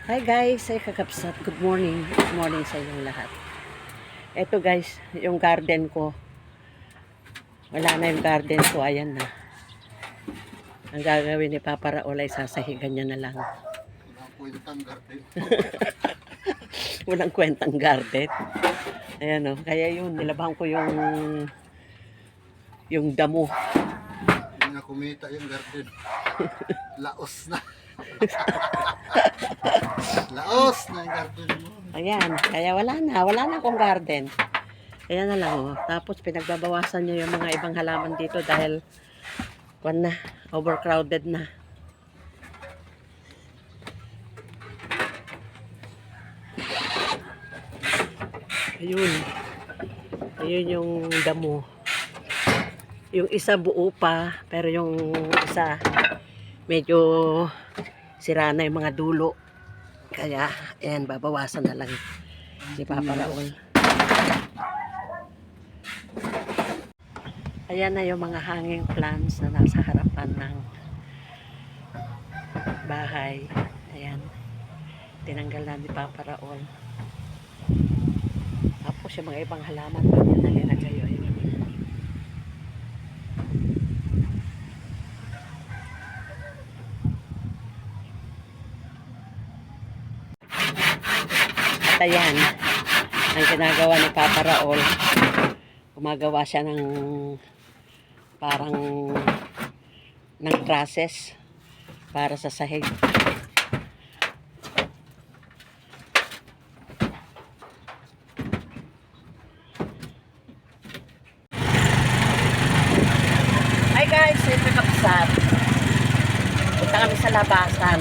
Hi guys, ay kakapsat. Good morning. Good morning sa inyong lahat. Ito guys, yung garden ko. Wala na yung garden ko. Ayan na. Ang gagawin ni Papa Raul ay sasahigan niya na lang. Walang kwentang garden. Walang kwentang garden. Ayan o. Kaya yun, nilabahan ko yung damo. Hindi na kumita yung garden. Laos na. Laos na yung garden mo. Ayan. Kaya wala na akong garden. Ayan na lang o. Tapos pinagbabawasan niya yung mga ibang halaman dito dahil overcrowded na. Ayun. Ayun yung damo. Yung isa buo pa, pero yung isa medyo sira na yung mga dulo. Kaya, ayan, babawasan na lang si Papa Raul. Ayan na yung mga hanging plants na nasa harapan ng bahay. Ayan. Tinanggal na ni Papa Raul. Tapos yung mga ibang halaman pa niya na nilagay. Ayun. At ayan, ang ginagawa ni Papa Raul, gumagawa siya ng parang ng trusses para sa sahig. Hi guys, ito kapsat. Punta kami sa labasan.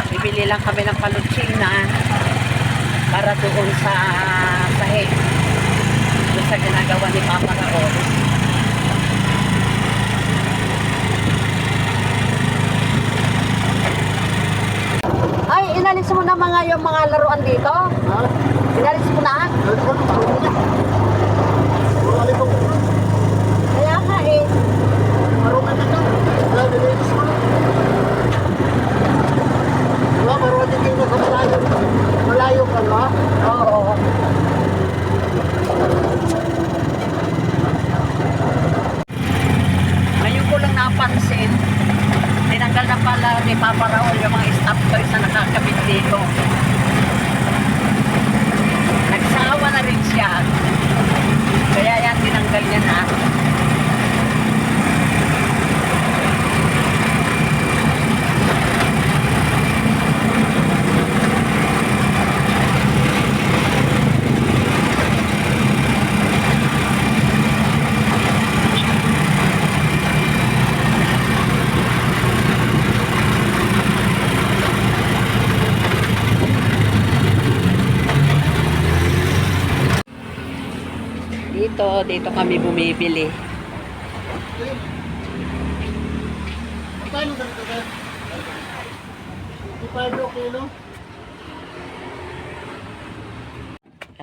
Bibili lang kami ng palutsina para doon sa sahig. Doon sa ginagawa ni Papa Raul. Ay, inalis mo na yung mga laruan dito? Ha? Inalis mo na? Kaya nga eh. Marungan na ka. Wala, nilinis mo na. Diba, marungan din kayo sa malayo. Malayo ka, no? Oo. Ngayon ko lang napansin, tinanggal na pala ni Papa Raul yung mga stop toys na nakakabit dito. Nagsawa na rin siya. Kaya yan, tinanggal niya na. Dito kami bumibili. Paano ganito ka? 55 kilo?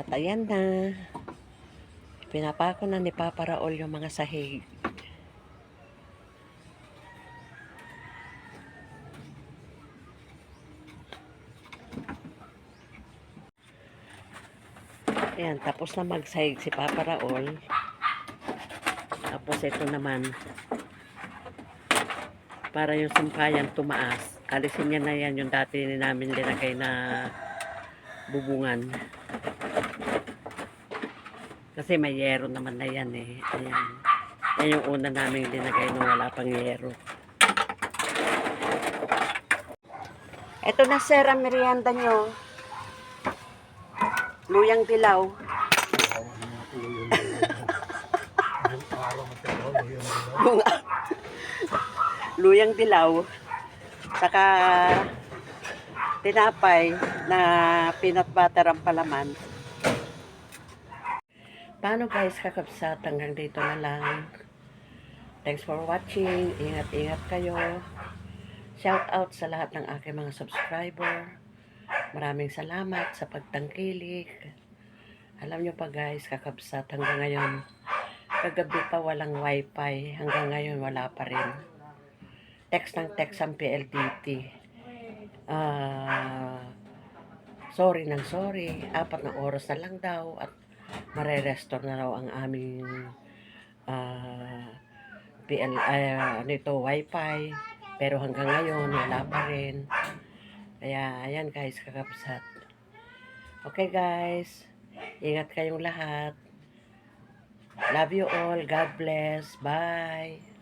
At ayan na. Pinapako na ni Papa Raul yung mga sahig. Ayan, tapos na magsahig si Papa Raul. Tapos ito naman, para yung sampayan tumaas. Alisin niya na yan yung dati namin linagay na bubungan. Kasi may yero naman na yan eh. Ayan. Yan yung una namin linagay na wala pang yero. Ito na sir, ang merienda nyo. Luyang dilaw. Luyang dilaw. Saka tinapay na peanut butter ang palaman. Paano guys, kakapsat, hanggang dito na lang. Thanks for watching. Ingat-ingat kayo. Shout out sa lahat ng aking mga subscriber. Maraming salamat sa pagtangkilik. Alam nyo pa guys, kakapsat, hanggang ngayon, kagabi pa walang wifi. Hanggang ngayon wala pa rin. Text ng text ang PLDT. sorry ng sorry. 4 na oras na lang daw at mare-restore na raw ang aming wifi. Pero hanggang ngayon, wala pa rin. Kaya, ayan guys, kakabsat. Okay guys, ingat kayong lahat. Love you all. God bless. Bye.